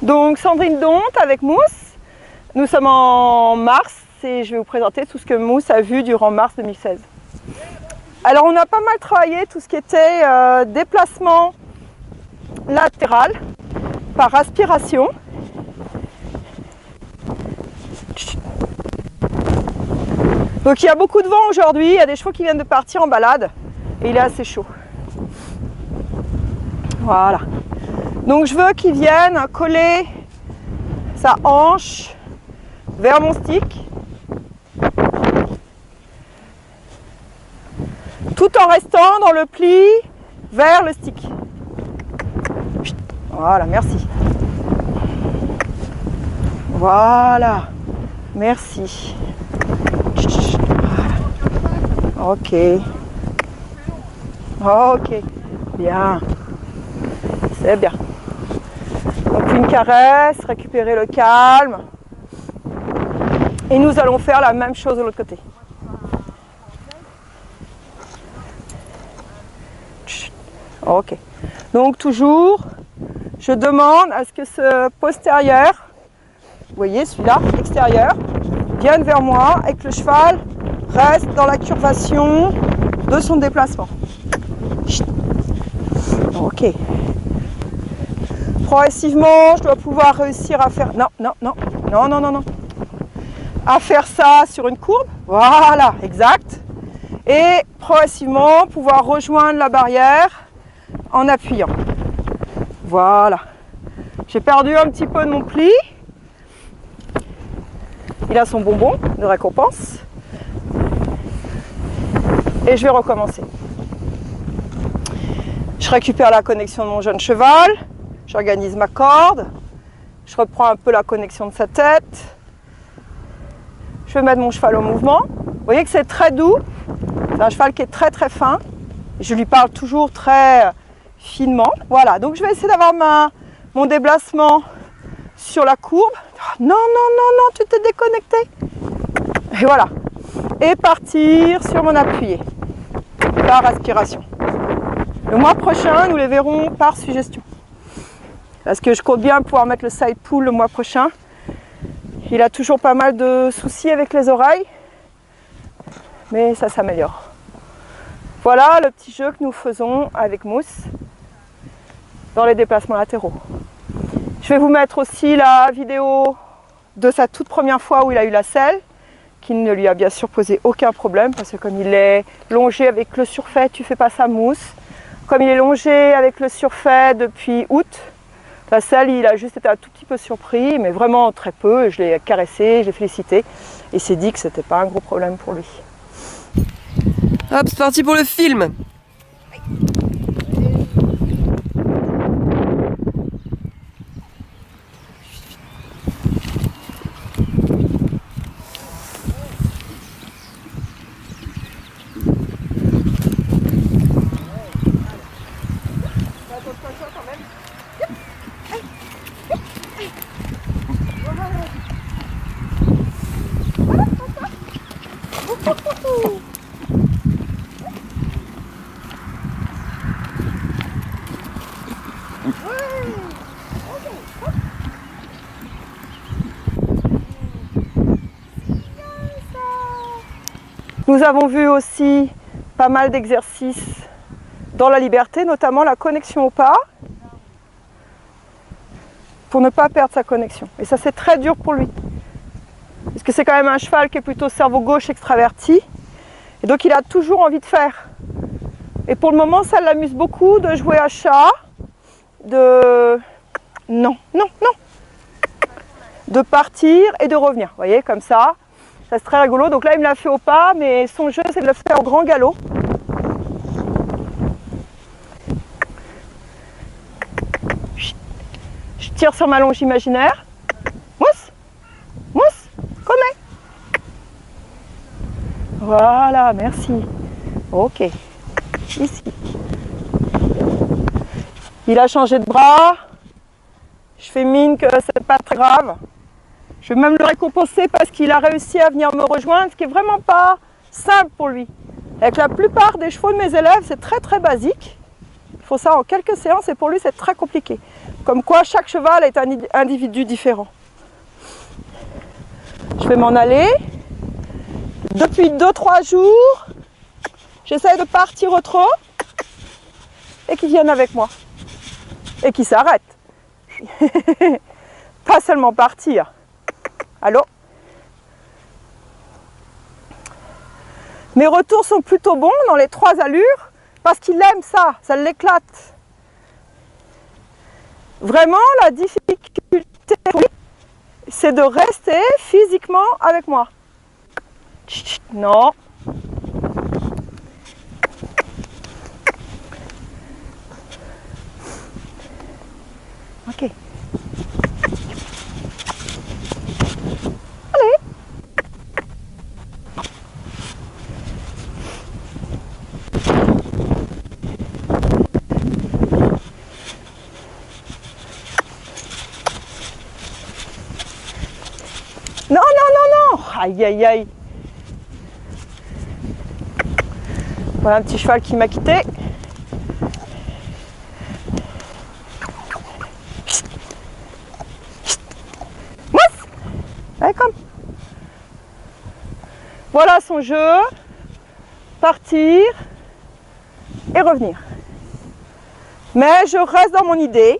Donc Sandrine Donte avec Mousse. Nous sommes en mars et je vais vous présenter tout ce que Mousse a vu durant mars 2016. Alors on a pas mal travaillé tout ce qui était déplacement latéral par aspiration. Donc il y a beaucoup de vent aujourd'hui, il y a des chevaux qui viennent de partir en balade et il est assez chaud. Voilà. Donc je veux qu'il vienne coller sa hanche vers mon stick, tout en restant dans le pli vers le stick. Voilà, merci. Voilà, merci. Voilà. Ok. Ok, bien. C'est bien. Donc une caresse, récupérer le calme. Et nous allons faire la même chose de l'autre côté. Ok. Donc toujours, je demande à ce que ce postérieur, vous voyez celui-là, extérieur, vienne vers moi et que le cheval reste dans la curvation de son déplacement. Ok. Progressivement, je dois pouvoir réussir à faire... Non, non, non, non, non, non, non. À faire ça sur une courbe. Voilà, exact. Et progressivement, pouvoir rejoindre la barrière en appuyant. Voilà. J'ai perdu un petit peu de mon pli. Il a son bonbon de récompense. Et je vais recommencer. Je récupère la connexion de mon jeune cheval. J'organise ma corde. Je reprends un peu la connexion de sa tête. Je vais mettre mon cheval au mouvement. Vous voyez que c'est très doux. C'est un cheval qui est très très fin. Je lui parle toujours très finement. Voilà, donc je vais essayer d'avoir mon déplacement sur la courbe. Non, non, non, non, tu t'es déconnecté. Et voilà. Et partir sur mon appuyé. Par aspiration. Le mois prochain, nous les verrons par suggestion. Parce que je compte bien pouvoir mettre le side pull le mois prochain. Il a toujours pas mal de soucis avec les oreilles. Mais ça s'améliore. Voilà le petit jeu que nous faisons avec Mousse dans les déplacements latéraux. Je vais vous mettre aussi la vidéo de sa toute première fois où il a eu la selle, qui ne lui a bien sûr posé aucun problème, parce que comme il est longé avec le surfait, tu fais pas ça Mousse. Comme il est longé avec le surfait depuis août, la selle, il a juste été un tout petit peu surpris, mais vraiment très peu. Je l'ai caressé, je l'ai félicité, et il s'est dit que c'était pas un gros problème pour lui. Hop, c'est parti pour le film. Nous avons vu aussi pas mal d'exercices dans la liberté, notamment la connexion au pas, pour ne pas perdre sa connexion. Et ça, c'est très dur pour lui, parce que c'est quand même un cheval qui est plutôt cerveau gauche extraverti, et donc il a toujours envie de faire. Et pour le moment, ça l'amuse beaucoup de jouer à chat, de... Non, non, non, de partir et de revenir, vous voyez, comme ça. Ça c'est très rigolo, donc là il me l'a fait au pas, mais son jeu c'est de le faire au grand galop. Je tire sur ma longe imaginaire. Mousse, mousse, connais. Voilà, merci. Ok, ici. Il a changé de bras. Je fais mine que c'est pas très grave. Je vais même le récompenser parce qu'il a réussi à venir me rejoindre, ce qui n'est vraiment pas simple pour lui. Avec la plupart des chevaux de mes élèves, c'est très très basique. Il faut ça en quelques séances et pour lui c'est très compliqué. Comme quoi chaque cheval est un individu différent. Je vais m'en aller. Depuis 2-3 jours, j'essaie de partir au trot et qu'ils viennent avec moi. Et qu'ils s'arrêtent. Pas seulement partir. Allô? Mes retours sont plutôt bons dans les 3 allures parce qu'il aime ça, ça l'éclate. Vraiment, la difficulté pour lui, c'est de rester physiquement avec moi. Chut, non. Ok. Allez. Non, non, non, non. Aïe, aïe, aïe. Voilà un petit cheval qui m'a quitté. Allez, comme. Voilà son jeu. Partir et revenir. Mais je reste dans mon idée.